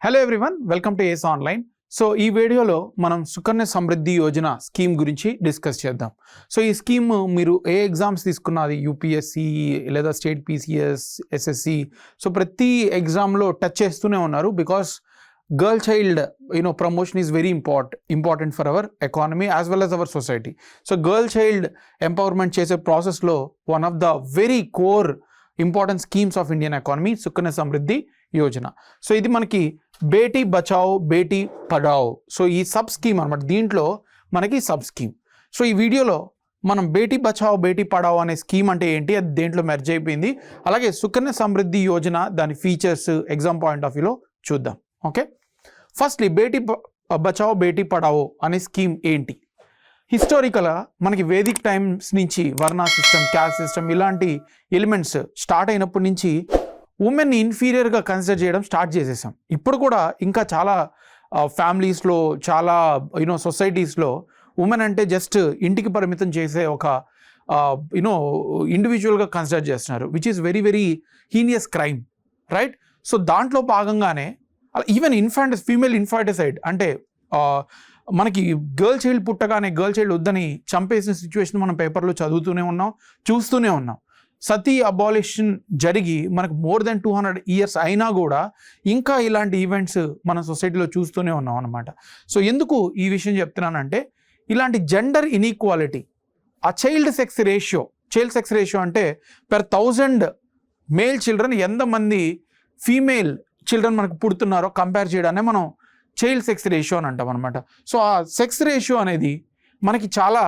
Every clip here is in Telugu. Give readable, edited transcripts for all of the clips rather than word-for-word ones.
Hello everyone, welcome to Ace online. So ఈ వీడియోలో మనం సుకన్య సమృద్ధి యోజన స్కీమ్ గురించి డిస్కస్ చేద్దాం. సో ఈ స్కీమ్ మీరు ఏ ఎగ్జామ్స్ తీసుకున్నది, యూపీఎస్సి లేదా స్టేట్ పీసీఎస్, ఎస్ఎస్సి, సో ప్రతి ఎగ్జామ్లో టచ్ చేస్తూనే ఉన్నారు. Because girl child promotion is very important for our economy as well as our society. So girl child empowerment చేసే ప్రాసెస్లో one of the very core important schemes of Indian economy Sukanya Samriddhi Yojana. So ఇది మనకి బేటీ బచాओ బేటీ పడాओ, సో ఈ సబ్ స్కీమ్ అనమాట. దీంట్లో మనకి సబ్ స్కీమ్. సో ఈ వీడియోలో మనం బేటీ బచాओ బేటీ పడాओ అనే స్కీమ్ అంటే ఏంటి, అది దేంట్లో మెర్జ్ అయిపోయింది, అలాగే సుకన్య సమృద్ధి యోజన దాని ఫీచర్స్ ఎగ్జామ్ పాయింట్ ఆఫ్ వ్యూలో చూద్దాం. ఓకే, ఫస్ట్లీ బేటీ బచాओ బేటీ పడాओ అనే స్కీమ్ ఏంటి? హిస్టారికల్గా మనకి వేదిక్ టైమ్స్ నుంచి వర్ణ సిస్టమ్, క్యాస్ట్ సిస్టమ్ ఇలాంటి ఎలిమెంట్స్ స్టార్ట్ అయినప్పటి నుంచి ఉమెన్ని ఇన్ఫీరియర్గా కన్సిడర్ చేయడం స్టార్ట్ చేసేసాం. ఇప్పుడు కూడా ఇంకా చాలా ఫ్యామిలీస్లో, చాలా సొసైటీస్లో ఉమెన్ అంటే జస్ట్ ఇంటికి పరిమితం చేసే ఒక ఇండివిజువల్గా కన్సిడర్ చేస్తున్నారు, which is very very heinous crime, right? So దాంట్లో భాగంగానే ఈవెన్ ఫీమేల్ ఇన్ఫాంటిసైడ్ అంటే మనకి గర్ల్ చైల్డ్ పుట్టగానే గర్ల్ చైల్డ్ వద్దని చంపేసిన సిచ్యువేషన్ మనం పేపర్లో చదువుతూనే ఉన్నాం, చూస్తూనే ఉన్నాం. సతీ అబాలిషన్ జరిగి మనకు మోర్ దెన్ 200 years అయినా కూడా ఇంకా ఇలాంటి ఈవెంట్స్ మన సొసైటీలో చూస్తూనే ఉన్నాం అనమాట. సో ఎందుకు ఈ విషయం చెప్తున్నానంటే, ఇలాంటి జెండర్ ఇన్ఈక్వాలిటీ, ఆ చైల్డ్ సెక్స్ రేషియో అంటే పెర్ 1000 మేల్ చిల్డ్రన్ ఎంతమంది ఫీమేల్ చిల్డ్రన్ మనకు పుడుతున్నారో కంపేర్ చేయడాన్ని మనం చైల్డ్ సెక్స్ రేషియో అని అంటాం అనమాట. సో ఆ సెక్స్ రేషియో అనేది మనకి చాలా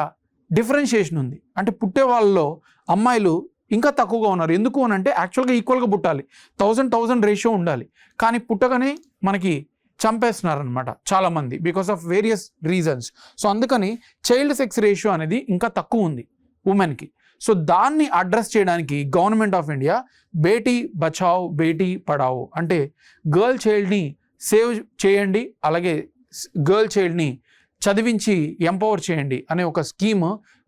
డిఫరెన్షియేషన్ ఉంది. అంటే పుట్టే వాళ్ళలో అమ్మాయిలు ఇంకా తక్కువగా ఉన్నారు. ఎందుకు అని అంటే యాక్చువల్గా ఈక్వల్గా పుట్టాలి, 1000 రేషియో ఉండాలి, కానీ పుట్టగానే మనకి చంపేస్తున్నారనమాట చాలామంది because of various reasons. So అందుకని చైల్డ్ సెక్స్ రేషియో అనేది ఇంకా తక్కువ ఉంది ఉమెన్కి. సో దాన్ని అడ్రస్ చేయడానికి government of India Beti Bachao Beti Padhao అంటే గర్ల్ చైల్డ్ని సేవ్ చేయండి, అలాగే గర్ల్ చైల్డ్ని చదివించి ఎంపవర్ చేయండి అనే ఒక స్కీమ్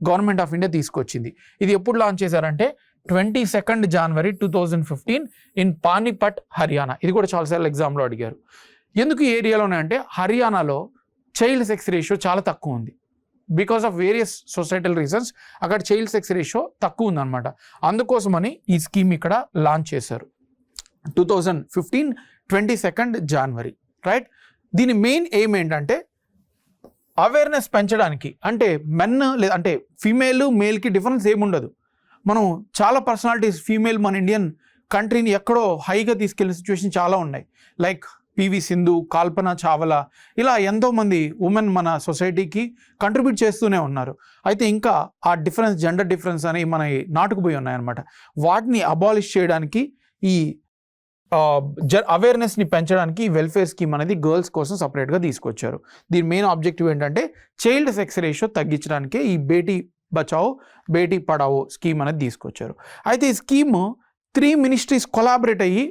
గవర్నమెంట్ ఆఫ్ ఇండియా తీసుకొచ్చింది. ఇది ఎప్పుడు లాంచ్ చేశారంటే 22 January 2015 ఇన్ పానీపట్, హర్యానా. ఇది కూడా చాలాసార్లు ఎగ్జామ్లో అడిగారు. ఎందుకు ఈ ఏరియాలోనే అంటే హర్యానాలో చైల్డ్ సెక్స్ రేషియో చాలా తక్కువ ఉంది. Because of various societal reasons అక్కడ చైల్డ్ సెక్స్ రేషియో తక్కువ ఉందన్నమాట. అందుకోసమని ఈ స్కీమ్ ఇక్కడ లాంచ్ చేశారు 2015 22 January, రైట్? దీని మెయిన్ ఎయిమ్ ఏంటంటే అవేర్నెస్ పెంచడానికి. అంటే అంటే ఫీమేల్ మేల్కి డిఫరెన్స్ ఏముండదు. మనం చాలా పర్సనాలిటీస్ ఫీమేల్ మన ఇండియన్ కంట్రీని ఎక్కడో హైగా తీసుకెళ్ళిన సిచ్యువేషన్ చాలా ఉన్నాయి. లైక్ పివి సింధు, కల్పన చావ్లా, ఇలా ఎంతోమంది ఉమెన్ మన సొసైటీకి కంట్రిబ్యూట్ చేస్తూనే ఉన్నారు. అయితే ఇంకా ఆ జెండర్ డిఫరెన్స్ అనేవి మన నాటుకుపోయి ఉన్నాయన్నమాట. వాటిని అబాలిష్ చేయడానికి, ఈ అవేర్నెస్ని పెంచడానికి వెల్ఫేర్ స్కీమ్ అనేది గర్ల్స్ కోసం సపరేట్గా తీసుకొచ్చారు. దీని మెయిన్ ఆబ్జెక్టివ్ ఏంటంటే చైల్డ్ సెక్స్ రేషియో తగ్గించడానికే ఈ బేటీ బచాओ బేటీ పడాओ స్కీమ్ అనేది తీసుకొచ్చారు. అయితే ఈ స్కీమ్ 3 ministries కొలాబరేట్ అయ్యి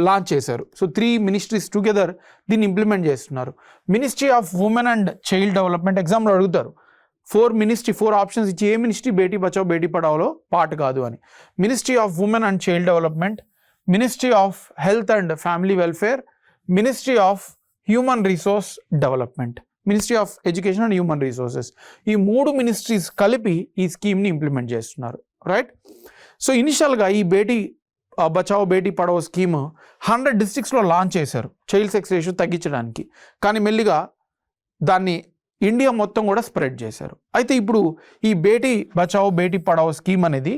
లాంచ్ చేశారు. సో 3 ministries టుగెదర్ దీన్ని ఇంప్లిమెంట్ చేస్తున్నారు. Ministry of women and child development, ఎగ్జామ్లో అడుగుతారు 4 ఆప్షన్స్ ఇచ్చి ఏ మినిస్ట్రీ బేటీ బచాओ బేటీ పడాओలో పార్ట్ కాదు అని. Ministry of women and child development, ministry of health and family welfare, ministry of human resource development, ministry of education and human resources. ఈ 3 ministries కలిపి ఈ స్కీమ్ని ఇంప్లిమెంట్ చేస్తున్నారు, రైట్? సో ఇనిషియల్గా ఈ బేటీ బచాओ బేటీ పడాओ స్కీమ్ 100 districtsలో లాంచ్ చేశారు చైల్డ్ సెక్స్ రేషియో తగ్గించడానికి. కానీ మెల్లిగా దాన్ని ఇండియా మొత్తం కూడా స్ప్రెడ్ చేశారు. అయితే ఇప్పుడు ఈ బేటీ బచాओ బేటీ పడాओ స్కీమ్ అనేది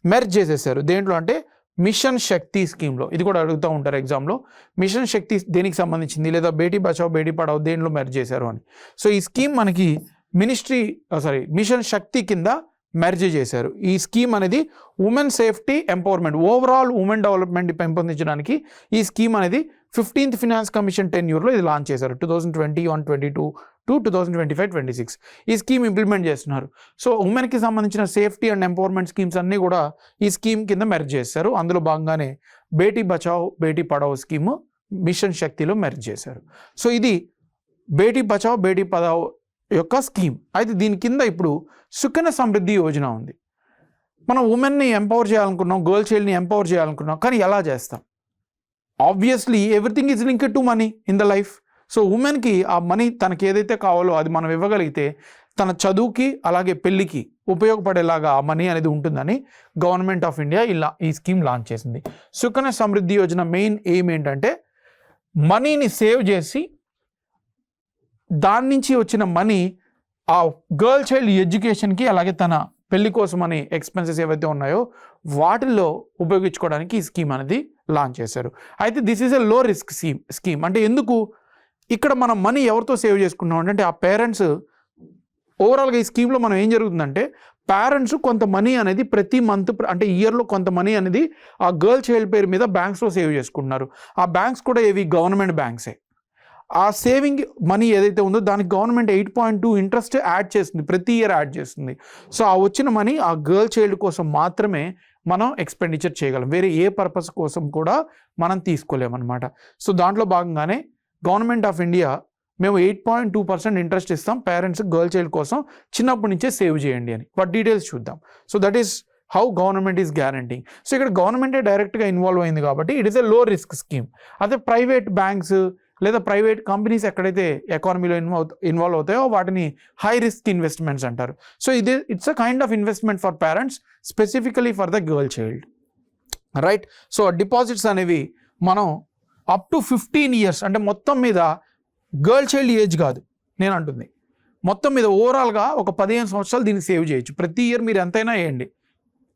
మెర్జ్ చేసేసారు. దేంట్లో అంటే మిషన్ శక్తి స్కీమ్లో. ఇది కూడా అడుగుతూ ఉంటారు ఎగ్జామ్లో, మిషన్ శక్తి దేనికి సంబంధించింది, లేదా బేటీ బచాओ బేటీ పడాओ దేంట్లో మెర్జ్ చేశారు అని. సో ఈ స్కీమ్ మనకి మిషన్ శక్తి కింద మెర్జ్ చేశారు. ఈ స్కీమ్ అనేది women safety empowerment, overall women development పెంపొందించడానికి ఈ స్కీమ్ అనేది 15th ఫినాన్స్ కమిషన్ టెన్యూర్లో ఇది లాంచ్ చేశారు 2021-22 to 2025-26. ఈ స్కీమ్ ఇంప్లిమెంట్ చేస్తున్నారు. సో ఉమెన్కి సంబంధించిన సేఫ్టీ అండ్ ఎంపవర్మెంట్ స్కీమ్స్ అన్నీ కూడా ఈ స్కీమ్ కింద మెర్జ్ చేశారు. అందులో భాగంగానే బేటీ బచాओ బేటీ పడాओ స్కీమ్ మిషన్ శక్తిలో మెర్జ్ చేశారు. సో ఇది బేటీ బచాओ బేటీ పడాओ యొక్క స్కీమ్. అయితే దీని కింద ఇప్పుడు సుకన్య సమృద్ధి యోజన ఉంది. మనం ఉమెన్ని ఎంపవర్ చేయాలనుకున్నాం, గర్ల్ చైల్డ్ని ఎంపవర్ చేయాలనుకున్నాం, కానీ ఎలా చేస్తాం? Obviously everything is linked to money in the life. So ఉమెన్కి ఆ మనీ తనకి ఏదైతే కావాలో అది మనం ఇవ్వగలిగితే తన చదువుకి అలాగే పెళ్ళికి ఉపయోగపడేలాగా ఆ మనీ అనేది ఉంటుందని గవర్నమెంట్ ఆఫ్ ఇండియా ఇలా ఈ స్కీమ్ లాంచ్ చేసింది. సుకన్య సమృద్ధి యోజన మెయిన్ ఎయిమ్ ఏంటంటే మనీని సేవ్ చేసి దాని నుంచి వచ్చిన మనీ ఆ గర్ల్ చైల్డ్ ఎడ్యుకేషన్కి అలాగే తన పెళ్లి కోసం అని ఎక్స్పెన్సెస్ ఏవైతే ఉన్నాయో వాటిల్లో ఉపయోగించుకోవడానికి ఈ స్కీమ్ అనేది లాంచ్ చేశారు. అయితే దిస్ ఈజ్ ఎ లో రిస్క్ స్కీమ్. అంటే ఎందుకు ఇక్కడ మనం మనీ ఎవరితో సేవ్ చేసుకున్నాం అంటే ఆ పేరెంట్స్ ఓవరాల్గా ఈ స్కీమ్లో మనం ఏం జరుగుతుందంటే పేరెంట్స్ కొంత మనీ అనేది ప్రతి మంత్ అంటే ఇయర్లో కొంత మనీ అనేది ఆ గర్ల్ చైల్డ్ పేరు మీద బ్యాంక్స్లో సేవ్ చేసుకుంటున్నారు. ఆ బ్యాంక్స్ కూడా ఏవి గవర్నమెంట్ బ్యాంక్సే. ఆ సేవింగ్ మనీ ఏదైతే ఉందో దానికి గవర్నమెంట్ 8.2 ఇంట్రెస్ట్ యాడ్ చేస్తుంది, ప్రతి ఇయర్ యాడ్ చేస్తుంది. సో ఆ వచ్చిన మనీ ఆ గర్ల్ చైల్డ్ కోసం మాత్రమే మనం ఎక్స్పెండిచర్ చేయగలం, వేరే ఏ పర్పస్ కోసం కూడా మనం తీసుకోలేమన్నమాట. సో దాంట్లో భాగంగానే గవర్నమెంట్ ఆఫ్ ఇండియా మేము 8.2% ఇంట్రెస్ట్ ఇస్తాం పేరెంట్స్ గర్ల్ చైల్డ్ కోసం చిన్నప్పటి నుంచే సేవ్ చేయండి అని. వాటి డీటెయిల్స్ చూద్దాం. So that is how government is guaranteeing. So ఇక్కడ గవర్నమెంటే డైరెక్ట్గా ఇన్వాల్వ్ అయింది కాబట్టి ఇట్ ఈస్ ఎ లో రిస్క్ స్కీమ్. అదే ప్రైవేట్ బ్యాంక్స్ లేదా ప్రైవేట్ కంపెనీస్ ఎక్కడైతే ఎకానమీలో ఇన్వాల్వ్ అవుతాయో వాటిని హై రిస్క్ ఇన్వెస్ట్మెంట్స్ అంటారు. So it's a kind of investment for parents specifically for the girl child, right. So deposits అనేవి మనం అప్ టు 15 years అంటే మొత్తం మీద గర్ల్ చైల్డ్ ఏజ్ కాదు నేను అంటుంది, మొత్తం మీద ఓవరాల్గా ఒక 15 సంవత్సరాలు దీన్ని సేవ్ చేయొచ్చు. ప్రతి ఇయర్ మీరు ఎంతైనా వేయండి,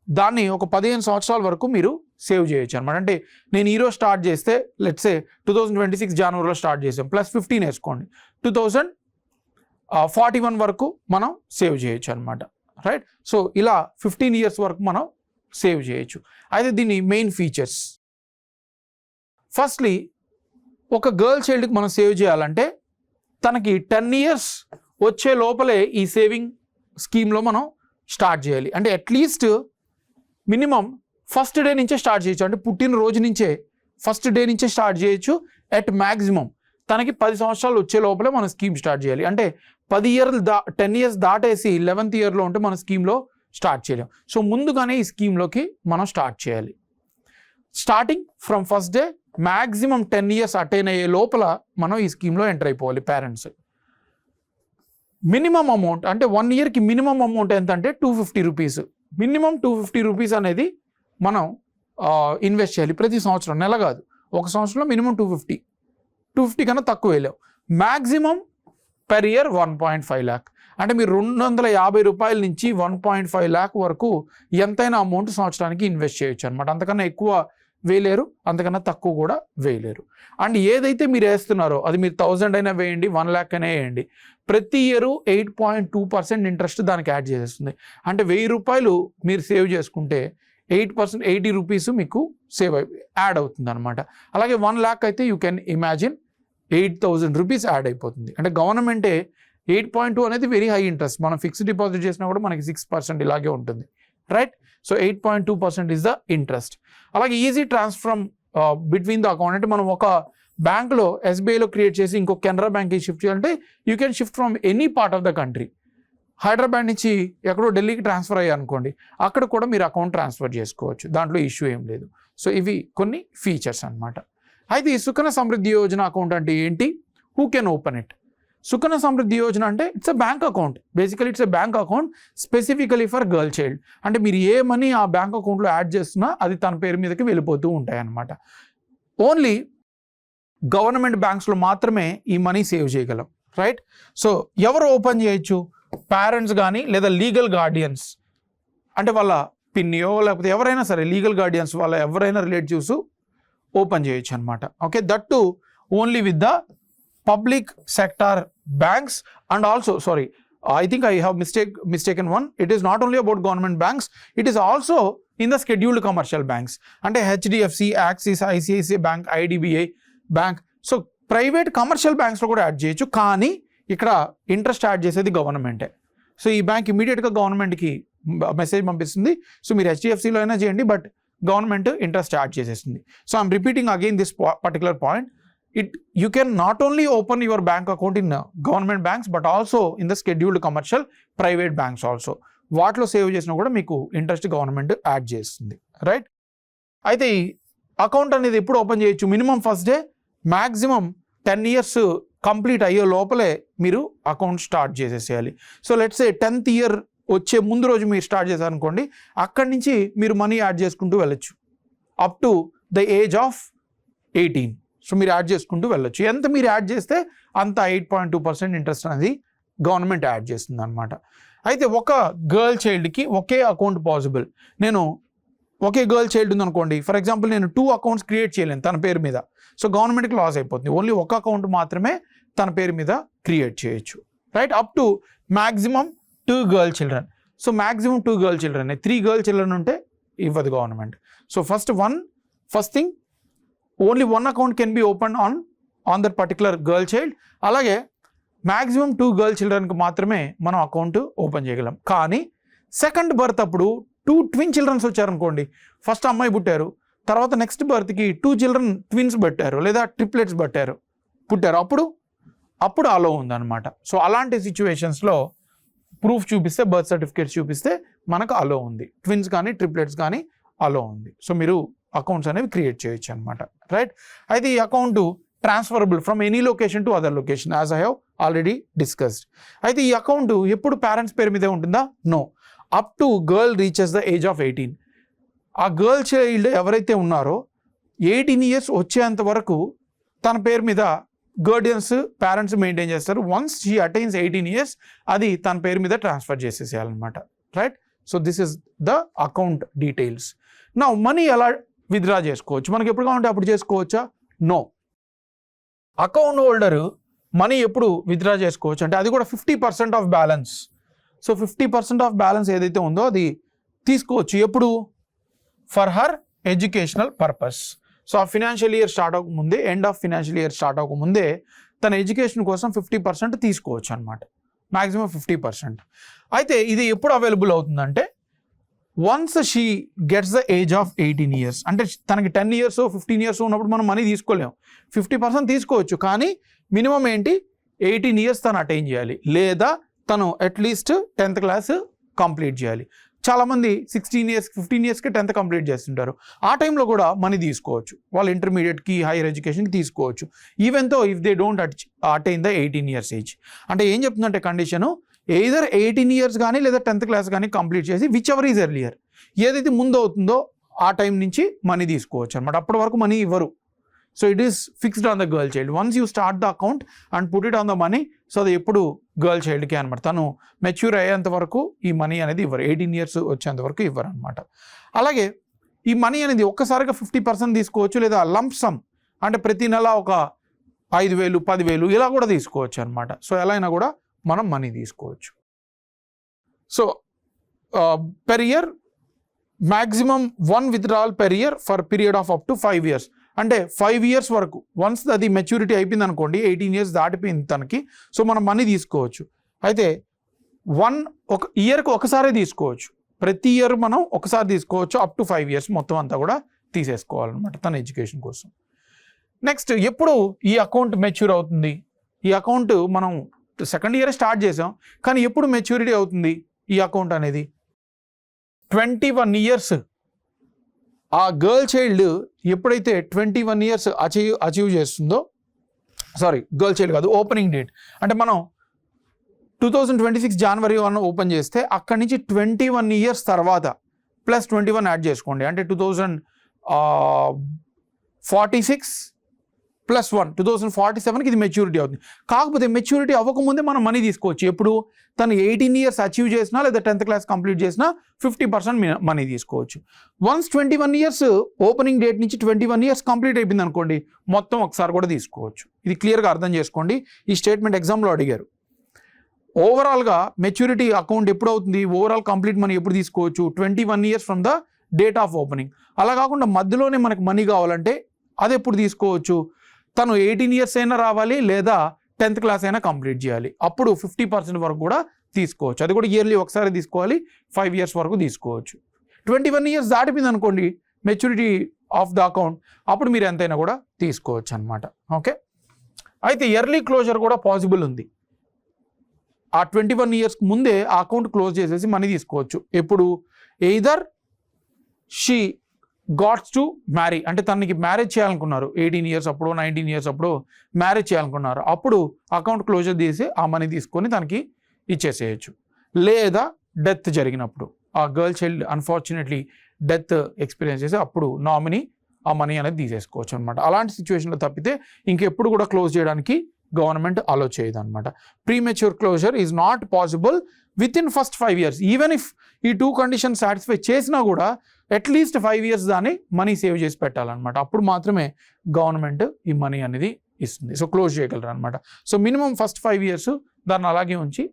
దాన్ని ఒక 15 సంవత్సరాల వరకు మీరు సేవ్ చేయొచ్చు అనమాట. అంటే నేను ఈరోజు స్టార్ట్ చేస్తే లెట్సే 2026 జనవరిలో స్టార్ట్ చేసాం, ప్లస్ 15 వేసుకోండి, 2041 వరకు మనం సేవ్ చేయొచ్చు అనమాట, రైట్. సో ఇలా 15 years వరకు మనం సేవ్ చేయొచ్చు. అయితే దీని మెయిన్ ఫీచర్స్, ఫస్ట్లీ ఒక గర్ల్ చైల్డ్కి మనం సేవ్ చేయాలంటే తనకి 10 years వచ్చే లోపలే ఈ సేవింగ్ స్కీమ్లో మనం స్టార్ట్ చేయాలి. అంటే అట్లీస్ట్ మినిమం ఫస్ట్ డే నుంచే స్టార్ట్ చేయొచ్చు, అంటే పుట్టినరోజు నుంచే ఫస్ట్ డే నుంచే స్టార్ట్ చేయొచ్చు. అట్ మ్యాక్సిమం తనకి 10 సంవత్సరాలు వచ్చే లోపలే మనం స్కీమ్ స్టార్ట్ చేయాలి. అంటే 10 years దాటేసి 11th yearలో ఉంటే మన స్కీమ్లో స్టార్ట్ చేయలేం. సో ముందుగానే ఈ స్కీమ్లోకి మనం స్టార్ట్ చేయాలి. Starting from first day maximum 10 years attain అయ్యే లోపల మనం ఈ స్కీమ్లో ఎంటర్ అయిపోవాలి పేరెంట్స్. మినిమం అమౌంట్ అంటే 1 yearకి మినిమం అమౌంట్ ఎంత అంటే 250 rupees, మినిమం 250 rupees అనేది మనం ఇన్వెస్ట్ చేయాలి ప్రతి సంవత్సరం, నెల కాదు, ఒక సంవత్సరంలో మినిమం 250 కన్నా తక్కువ వేయలేవు. మ్యాక్సిమం పెర్ ఇయర్ 1.5 lakh, అంటే మీరు 250 రూపాయల నుంచి 1.5 lakh వరకు ఎంతైనా అమౌంట్ సంవత్సరానికి ఇన్వెస్ట్ చేయొచ్చు అనమాట. అంతకన్నా ఎక్కువ వేయలేరు, అంతకన్నా తక్కువ కూడా వేయలేరు. అండ్ ఏదైతే మీరు వేస్తున్నారో అది మీరు 1000 అయినా వేయండి, 1 lakh అయినా వేయండి, ప్రతి ఇయర్ 8.2% ఇంట్రెస్ట్ దానికి యాడ్ చేసేస్తుంది. అంటే 1000 రూపాయలు మీరు సేవ్ చేసుకుంటే 8% 80 rupees మీకు సేవ్ యాడ్ అవుతుంది అనమాట. అలాగే 1 lakh అయితే you can imagine 8000 rupees add అయిపోతుంది. అంటే గవర్నమెంటే 8.2 అనేది వెరీ హై ఇంట్రెస్ట్, మనం ఫిక్స్డ్ డిపాజిట్ చేసినా కూడా మనకి 6% ఇలాగే ఉంటుంది, right. So 8.2% is the interest. అలాగే easy transfer between the account, అంటే మనం ఒక బ్యాంక్లో ఎస్బీఐలో క్రియేట్ చేసి ఇంకో కెనరా బ్యాంక్కి షిఫ్ట్ చేయాలంటే you can shift from any part of the country. Hyderabad నుంచి ఎక్కడో ఢిల్లీకి ట్రాన్స్ఫర్ అయ్యా అనుకోండి, అక్కడ కూడా మీరు అకౌంట్ ట్రాన్స్ఫర్ చేసుకోవచ్చు, దాంట్లో ఇష్యూ ఏం లేదు. సో ఇవి కొన్ని ఫీచర్స్ అనమాట. అయితే ఈ సుకన్య సమృద్ధి యోజన అకౌంట్ అంటే ఏంటి, who can open it? Sukanya Samriddhi Yojana అంటే it's a bank account, basically it's a bank account specifically for girl child. అంటే మీరు ఏ మనీ ఆ బ్యాంక్ అకౌంట్లో యాడ్ చేస్తున్నా అది తన పేరు మీదకి వెళ్ళిపోతూ ఉంటాయి అన్నమాట. ఓన్లీ గవర్నమెంట్ బ్యాంక్స్లో మాత్రమే ఈ మనీ సేవ్ చేయగలం, రైట్. సో ఎవరు ఓపెన్ చేయొచ్చు? పేరెంట్స్ కానీ లేదా లీగల్ గార్డియన్స్, అంటే వాళ్ళ పిన్నియో లేకపోతే ఎవరైనా సరే లీగల్ గార్డియన్స్ వాళ్ళ ఎవరైనా రిలేటివ్స్ ఓపెన్ చేయొచ్చు అనమాట. Okay, that to only with the public sector banks and also I think I have mistaken one. It is not only about government banks, it is also in the scheduled commercial banks. అంటే HDFC, Axis, ICICI Bank, IDBI Bank. So private commercial బ్యాంక్స్లో కూడా యాడ్ చేయొచ్చు, కానీ ఇక్కడ ఇంట్రెస్ట్ యాడ్ చేసేది గవర్నమెంటే. సో ఈ బ్యాంక్ ఇమీడియట్గా గవర్నమెంట్కి మెసేజ్ పంపిస్తుంది. సో మీరు HDFCలో అయినా చేయండి, బట్ గవర్నమెంట్ ఇంట్రెస్ట్ యాడ్ చేసేస్తుంది. So I'm repeating again this particular point. You can not only open your bank account in government banks, but also in the scheduled commercial private banks also. వాటిలో సేవ్ చేసినా కూడా మీకు ఇంట్రెస్ట్ గవర్నమెంట్ యాడ్ చేస్తుంది, రైట్. అయితే అకౌంట్ అనేది ఎప్పుడు ఓపెన్ చేయొచ్చు, minimum first day, maximum 10 years complete అయ్యే లోపలే మీరు అకౌంట్ స్టార్ట్ చేసేసేయాలి. So let's say 10th year వచ్చే ముందు రోజు మీరు స్టార్ట్ చేశారనుకోండి, అక్కడి నుంచి మీరు మనీ యాడ్ చేసుకుంటూ వెళ్ళొచ్చు up to the age of 18. So మీరు యాడ్ చేసుకుంటూ వెళ్ళొచ్చు. ఎంత మీరు యాడ్ చేస్తే అంత 8.2% ఇంట్రెస్ట్ అనేది గవర్నమెంట్ యాడ్ చేస్తుంది అనమాట. అయితే ఒక గర్ల్ చైల్డ్కి ఒకే అకౌంట్ పాసిబుల్. నేను ఒకే గర్ల్ చైల్డ్ ఉందనుకోండి, ఫర్ ఎగ్జాంపుల్ నేను 2 accounts క్రియేట్ చేయలేను తన పేరు మీద. సో గవర్నమెంట్కి లాస్ అయిపోతుంది. ఓన్లీ ఒక అకౌంట్ మాత్రమే తన పేరు మీద క్రియేట్ చేయొచ్చు, right? Up to maximum 2 girl children. So maximum 2 girl children. 3 girl children ఉంటే ఇవ్వదు government. So first thing only 1 account can be open on that particular girl child. అలాగే మ్యాక్సిమం 2 girl childrenకి మాత్రమే మనం అకౌంట్ ఓపెన్ చేయగలం. కానీ సెకండ్ బర్త్ అప్పుడు 2 twin children వచ్చారనుకోండి, ఫస్ట్ అమ్మాయి పుట్టారు, తర్వాత నెక్స్ట్ బర్త్కి 2 children ట్విన్స్ పెట్టారు లేదా ట్రిప్లెట్స్ పుట్టారు, అప్పుడు అలో ఉందన్నమాట. సో అలాంటి సిచ్యువేషన్స్లో ప్రూఫ్ చూపిస్తే, బర్త్ సర్టిఫికేట్స్ చూపిస్తే మనకు అలో ఉంది. ట్విన్స్ కానీ ట్రిప్లెట్స్ కానీ అలో ఉంది. సో మీరు అకౌంట్స్ అనేవి క్రియేట్ చేయొచ్చు అనమాట, రైట్? అయితే ఈ account transferable from any location to other location, as I have already discussed. అయితే ఈ అకౌంట్ ఎప్పుడు పేరెంట్స్ పేరు మీదే ఉంటుందా? No. Up to girl reaches the age of 18. ఆ గర్ల్ చైల్డ్ ఎవరైతే ఉన్నారో 18 years వచ్చేంత వరకు తన పేరు మీద గార్డియన్స్, పేరెంట్స్ మెయింటైన్ చేస్తారు. వన్స్ షీ అటైన్స్ 18 years అది తన పేరు మీద ట్రాన్స్ఫర్ చేసేసేయాలన్నమాట, right? So this is the account details. నా మనీ ఎలా విత్డ్రా చేసుకోవచ్చు? మనకి ఎప్పుడు కావాలంటే అప్పుడు చేసుకోవచ్చా? నో. అకౌంట్ హోల్డర్ మనీ ఎప్పుడు విత్డ్రా చేసుకోవచ్చు అంటే అది కూడా 50% of balance. So 50% of balance ఏదైతే ఉందో అది తీసుకోవచ్చు. ఎప్పుడు? For her educational purpose. So ఆ ఫినాన్షియల్ ఇయర్ స్టార్ట్ అవ్వకముందే, end of financial year start అవ్వకముందే తన ఎడ్యుకేషన్ కోసం 50% తీసుకోవచ్చు అనమాట, మ్యాక్సిమం 50%. అయితే ఇది ఎప్పుడు అవైలబుల్ అవుతుందంటే once she gets the age of 18 years. అంటే తనకి 10 years 15 years ఉన్నప్పుడు మనం మనీ తీసుకోలేము. 50% తీసుకోవచ్చు, కానీ మినిమం ఏంటి, 18 years తను అటైన్ చేయాలి, లేదా తను అట్లీస్ట్ 10th class కంప్లీట్ చేయాలి. చాలామంది 16 years 15 yearsకి 10th కంప్లీట్ చేస్తుంటారు. ఆ టైంలో కూడా మనీ తీసుకోవచ్చు, వాళ్ళు ఇంటర్మీడియట్కి, హైయర్ ఎడ్యుకేషన్కి తీసుకోవచ్చు, ఈవెన్ తో if they don't attain the 18 years age. అంటే ఏం చెప్తుందంటే కండిషను, ఎయిదర్ 18 years కానీ లేదా 10th class కానీ కంప్లీట్ చేసి విచ్ ఎవర్ ఈజ్ ఎర్లియర్, ఏదైతే ముందు అవుతుందో ఆ టైం నుంచి మనీ తీసుకోవచ్చు అనమాట. అప్పటి వరకు మనీ ఇవ్వరు. So it is fixed on the girl child. Once you start the account and put it on the money, so అది ఎప్పుడు గర్ల్ చైల్డ్కే అనమాట. తను మెచ్యూర్ అయ్యేంత వరకు ఈ మనీ అనేది ఇవ్వరు, 18 years వచ్చేంత వరకు ఇవ్వరు అనమాట. అలాగే ఈ మనీ అనేది ఒక్కసారిగా 50% తీసుకోవచ్చు, లేదా లంప్ సమ్ అంటే ప్రతి నెల ఒక 5,000 10,000 ఇలా కూడా తీసుకోవచ్చు అనమాట. సో ఎలా అయినా కూడా మనం మనీ తీసుకోవచ్చు. So per year maximum 1 withdrawal per year for period of up to 5 years. అంటే 5 years వరకు, వన్స్ అది మెచ్యూరిటీ అయిపోయింది అనుకోండి, 18 years దాటిపోయింది తనకి, సో మనం మనీ తీసుకోవచ్చు. అయితే ఒక ఇయర్కి ఒకసారి తీసుకోవచ్చు, ప్రతి ఇయర్ మనం ఒకసారి తీసుకోవచ్చు, అప్ టు 5 years మొత్తం అంతా కూడా తీసేసుకోవాలన్నమాట తన ఎడ్యుకేషన్ కోసం. నెక్స్ట్, ఎప్పుడు ఈ అకౌంట్ మెచ్యూర్ అవుతుంది? ఈ అకౌంట్ మనం సెకండ్ ఇయర్ స్టార్ట్ చేసాం, కానీ ఎప్పుడు మెచ్యూరిటీ అవుతుంది ఈ అకౌంట్ అనేది? 21 years. ఆ గర్ల్ చైల్డ్ ఎప్పుడైతే 21 years అచీవ్ చేస్తుందో, గర్ల్ చైల్డ్ కాదు, ఓపెనింగ్ డేట్ అంటే మనం 2026 January 1 ఓపెన్ చేస్తే అక్కడి నుంచి 21 years తర్వాత ప్లస్ 21 యాడ్ చేసుకోండి, అంటే 2046 ప్లస్ 1 2047కి ఇది మెచ్యూరిటీ అవుతుంది. కాకపోతే మెచ్యూరిటీ అవ్వకముందే మనం మనీ తీసుకోవచ్చు. ఎప్పుడు? తను 18 years అచీవ్ చేసినా లేదా 10th class కంప్లీట్ చేసినా 50% మనీ తీసుకోవచ్చు. వన్స్ 21 years ఓపెనింగ్ డేట్ నుంచి 21 years కంప్లీట్ అయిపోయింది అనుకోండి, మొత్తం ఒకసారి కూడా తీసుకోవచ్చు. ఇది క్లియర్గా అర్థం చేసుకోండి. ఈ స్టేట్మెంట్ ఎగ్జామ్లో అడిగారు. ఓవరాల్గా మెచ్యూరిటీ అకౌంట్ ఎప్పుడు అవుతుంది, ఓవరాల్ కంప్లీట్ మనీ ఎప్పుడు తీసుకోవచ్చు? 21 years from the date of opening. అలా కాకుండా మధ్యలోనే మనకు మనీ కావాలంటే అది ఎప్పుడు తీసుకోవచ్చు? తను 18 years అయినా రావాలి, లేదా 10th class అయినా కంప్లీట్ చేయాలి, అప్పుడు 50% వరకు కూడా తీసుకోవచ్చు. అది కూడా ఇయర్లీ ఒకసారి తీసుకోవాలి, 5 years వరకు తీసుకోవచ్చు. 21 years దాటిపోయింది అనుకోండి మెచ్యూరిటీ ఆఫ్ ద అకౌంట్, అప్పుడు మీరు ఎంతైనా కూడా తీసుకోవచ్చు అనమాట. ఓకే, అయితే ఇయర్లీ క్లోజర్ కూడా పాసిబుల్ ఉంది. ఆ 21 years ముందే ఆ అకౌంట్ క్లోజ్ చేసేసి మనీ తీసుకోవచ్చు. ఎప్పుడు? Either she ghats to marry, అంటే తనకి మ్యారేజ్ చేయాలనుకున్నారు, 18 years అప్పుడు 19 years అప్పుడు మ్యారేజ్ చేయాలనుకున్నారు, అప్పుడు అకౌంట్ క్లోజర్ తీసి ఆ మనీ తీసుకొని తనకి ఇచ్చేసేయచ్చు. లేదా డెత్ జరిగినప్పుడు, ఆ girl child unfortunately death experience చేసి అప్పుడు నామినీ ఆ మనీ అనేది తీసేసుకోవచ్చు అనమాట. అలాంటి సిచ్యువేషన్లో తప్పితే ఇంకెప్పుడు కూడా క్లోజ్ చేయడానికి గవర్నమెంట్ అలో చేయదు అనమాట. Premature closure is not possible with in first 5 years. Even if ఈ 2 conditions సాటిస్ఫై చేసినా కూడా అట్లీస్ట్ 5 years దాన్ని మనీ సేవ్ చేసి పెట్టాలన్నమాట. అప్పుడు మాత్రమే గవర్నమెంట్ ఈ మనీ అనేది ఇస్తుంది. సో క్లోజ్ చేయగలరు అనమాట. సో మినిమం ఫస్ట్ 5 years దాన్ని అలాగే ఉంచి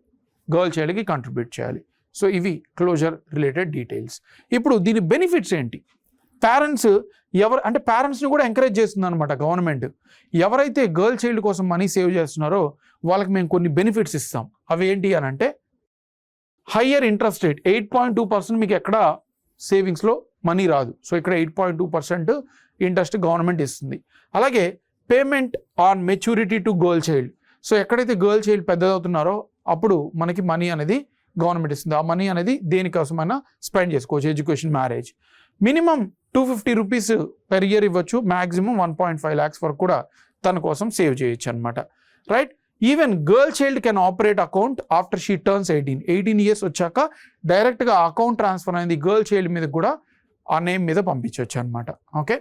గర్ల్ చైల్డ్కి కంట్రిబ్యూట్ చేయాలి. సో ఇవి క్లోజర్ రిలేటెడ్ డీటెయిల్స్. ఇప్పుడు దీని బెనిఫిట్స్ ఏంటి? పేరెంట్స్ అంటే పేరెంట్స్ని కూడా ఎంకరేజ్ చేస్తుంది అనమాట గవర్నమెంట్. ఎవరైతే గర్ల్ చైల్డ్ కోసం మనీ సేవ్ చేస్తున్నారో వాళ్ళకి మేము కొన్ని బెనిఫిట్స్ ఇస్తాం. అవి ఏంటి అని అంటే, హయ్యర్ ఇంట్రెస్ట్ రేట్ 8.2% మీకు ఎక్కడ సేవింగ్స్లో మనీ రాదు. సో ఇక్కడ 8.2% ఇంట్రెస్ట్ గవర్నమెంట్ ఇస్తుంది. అలాగే payment on maturity to girl child. So ఎక్కడైతే గర్ల్ చైల్డ్ పెద్దదవుతున్నారో అప్పుడు మనకి మనీ అనేది గవర్నమెంట్ ఇస్తుంది. ఆ మనీ అనేది దేనికోసమైనా స్పెండ్ చేసుకోవచ్చు, education, marriage. Minimum 250 rupees per year ఇవ్వచ్చు, మ్యాక్సిమం 1.5 lakhs వరకు కూడా తన కోసం సేవ్ చేయొచ్చు అనమాట. Right? Even girl child can operate account after she turns 18 years వచ్చాక డైరెక్ట్గా అకౌంట్ ట్రాన్స్ఫర్ అనేది గర్ల్ చైల్డ్ మీద కూడా ఆ నేమ్ మీద పంపించవచ్చు అనమాట. Okay,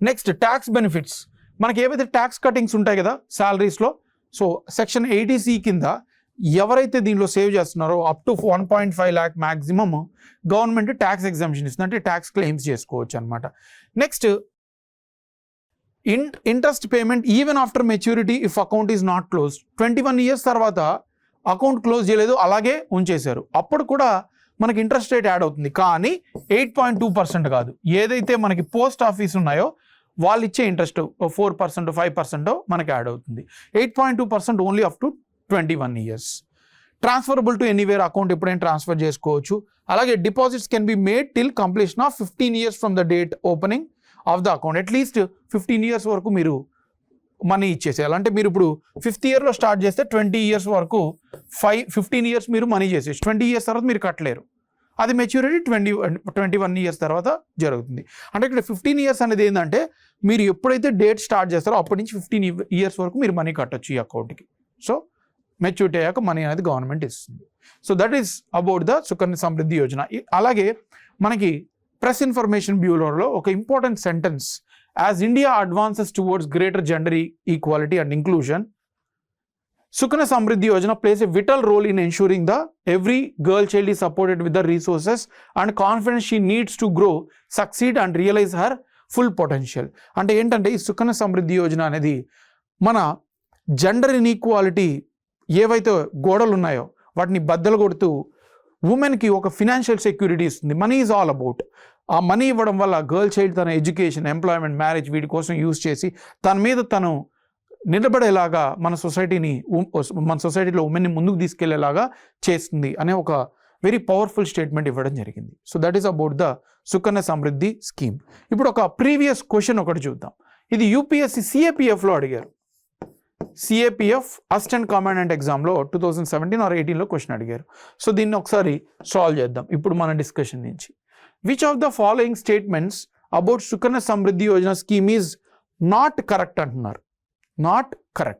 next tax benefits. మనకి ఏవైతే ట్యాక్స్ కటింగ్స్ ఉంటాయి కదా శాలరీస్లో, సో సెక్షన్ 80C కింద ఎవరైతే దీనిలో సేవ్ చేస్తున్నారో up to 1.5 lakh maximum government tax exemption ఇస్తుంది, అంటే ట్యాక్స్ క్లెయిమ్స్ చేసుకోవచ్చు అనమాట. Next interest payment even after maturity if account is not close. 21 years తర్వాత అకౌంట్ క్లోజ్ చేయలేదు, అలాగే ఉంచేశారు, అప్పుడు కూడా మనకి ఇంట్రెస్ట్ రేట్ యాడ్ అవుతుంది. కానీ 8.2% కాదు, ఏదైతే మనకి పోస్ట్ ఆఫీస్ ఉన్నాయో వాళ్ళు ఇచ్చే ఇంట్రెస్ట్ 4%, 5% మనకి యాడ్ అవుతుంది. 8.2% only up to 21 years. Transferable to anywhere, account ఎప్పుడైనా ట్రాన్స్ఫర్ చేసుకోవచ్చు. అలాగే deposits can be made till completion of 15 years from the date opening of the account. At least 15 years వరకు మీరు మనీ ఇచ్చేసేయాలి. అంటే మీరు ఇప్పుడు 5th yearలో స్టార్ట్ చేస్తే 20 years వరకు 15 years మీరు మనీ చేసేసి 20 years తర్వాత మీరు కట్టలేరు. అది మెచ్యూరిటీ 21 years తర్వాత జరుగుతుంది. అంటే ఇక్కడ 15 years అనేది ఏంటంటే మీరు ఎప్పుడైతే డేట్ స్టార్ట్ చేస్తారో అప్పటి నుంచి 15 years వరకు మీరు మనీ కట్టచ్చు ఈ అకౌంట్కి. సో మెచ్యూరిటీ అయ్యాక మనీ అనేది గవర్నమెంట్ ఇస్తుంది. So that is about the Sukanya Samriddhi Yojana. అలాగే మనకి ప్రెస్ ఇన్ఫర్మేషన్ బ్యూరోలో ఒక important sentence, as India advances towards greater gender equality and inclusion, Sukanya Samriddhi Yojana plays a vital role in ensuring that every girl child is supported with the resources and confidence she needs to grow, succeed and realize her full potential. అంటే ఏంటంటే ఈ సుకన్య సమృద్ధి యోజన అనేది మన జెండర్ ఇన్ఈక్వాలిటీ ఏవైతే గోడలు ఉన్నాయో వాటిని బద్దలు కొడుతూ ఉమెన్కి ఒక ఫినాన్షియల్ సెక్యూరిటీ ఇస్తుంది. Money is all about. ఆ మనీ ఇవ్వడం వల్ల గర్ల్ చైల్డ్ తన ఎడ్యుకేషన్, ఎంప్లాయ్మెంట్, మ్యారేజ్ వీటి కోసం యూజ్ చేసి తన మీద తను నిలబడేలాగా మన సొసైటీలో ఉమెన్ని ముందుకు తీసుకెళ్లేలాగా చేస్తుంది అనే ఒక వెరీ పవర్ఫుల్ స్టేట్మెంట్ ఇవ్వడం జరిగింది. So that is about the Sukanya Samriddhi scheme. ఇప్పుడు ఒక ప్రీవియస్ క్వశ్చన్ ఒకటి చూద్దాం. ఇది యూపీఎస్సీ సిఏపిఎఫ్లో అడిగారు. సిఏపిఎఫ్ అసిస్టెంట్ కమాండెంట్ ఎగ్జామ్లో 2017 or 18లో క్వశ్చన్ అడిగారు. సో దీన్ని ఒకసారి సాల్వ్ చేద్దాం ఇప్పుడు మన డిస్కషన్ నుంచి. Which of the following statements about Sukanya Samriddhi Yojana scheme is not correct అంటున్నారు. Not correct.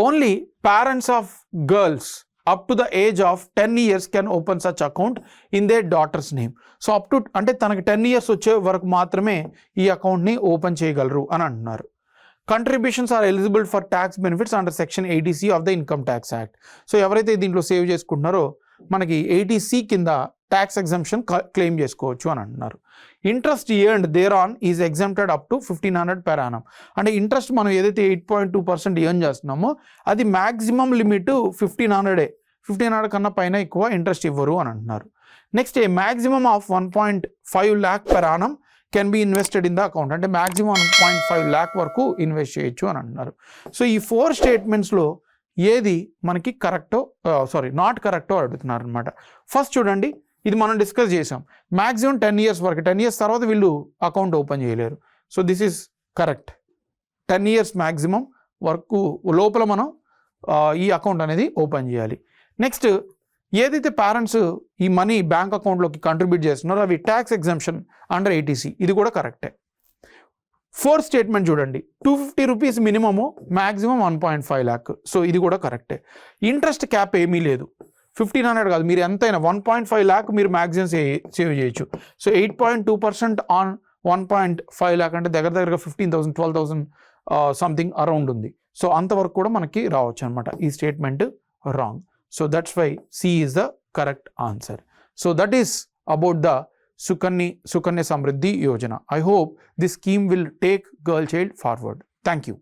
Only parents of girls up to the age of 10 years can open such account in their daughter's name. So up to అంటే తనకి 10 years వచ్చే వరకు మాత్రమే ఈ అకౌంట్ని ఓపెన్ చేయగలరు అని అంటున్నారు. Contributions are eligible for tax benefits under section 80C of the Income Tax Act. So ఎవరైతే దీంట్లో సేవ్ చేసుకుంటున్నారో మనకి 80C కింద ట్యాక్స్ ఎగ్జంప్షన్ క్లెయిమ్ చేసుకోవచ్చు అని అంటున్నారు. Interest earned there on is exempted up to 1500 per annum. అంటే ఇంట్రెస్ట్ మనం ఏదైతే 8.2% ఎర్న్ చేస్తున్నామో అది మ్యాక్సిమం లిమిట్ 1500. 1500 కన్నా పైన ఎక్కువ ఇంట్రెస్ట్ ఇవ్వరు అని అంటున్నారు. Next A maximum of 1.5 lakh per annum can be invested in the account. అంటే మ్యాక్సిమం 1.5 lakh వరకు ఇన్వెస్ట్ చేయొచ్చు అని అంటున్నారు. సో ఈ 4 స్టేట్మెంట్స్లో ఏది మనకి కరెక్టో నాట్ కరెక్టో అడుగుతున్నారు అనమాట. ఫస్ట్ చూడండి, ఇది మనం డిస్కస్ చేసాం. మ్యాక్సిమం 10 years వరకు, 10 years తర్వాత వీళ్ళు అకౌంట్ ఓపెన్ చేయలేరు. So this is correct. 10 years maximum వరకు లోపల మనం ఈ అకౌంట్ అనేది ఓపెన్ చేయాలి. నెక్స్ట్ ఏదైతే పేరెంట్స్ ఈ మనీ బ్యాంక్ అకౌంట్లోకి కంట్రిబ్యూట్ చేస్తున్నారో అవి ట్యాక్స్ ఎగ్జంప్షన్ అండర్ ఏటీసీ, ఇది కూడా కరెక్టే. ఫోర్త్ స్టేట్మెంట్ చూడండి, 250 rupees minimum, maximum 1.5 lakh. So ఇది కూడా కరెక్టే. ఇంట్రెస్ట్ క్యాప్ ఏమీ లేదు, 1500 కాదు, మీరు ఎంతైనా 1.5 lakh మీరు మ్యాక్సిమం సేవ్ చేయొచ్చు. సో 8.2% ఆన్ 1.5 lakh అంటే దగ్గరగా 15,000 12,000 సంథింగ్ అరౌండ్ ఉంది. సో అంతవరకు కూడా మనకి రావచ్చు అనమాట. ఈ statement wrong. So that's why C is the correct answer. So that is about the Sukanya Samriddhi Yojana. I hope this scheme will take girl child forward. Thank you.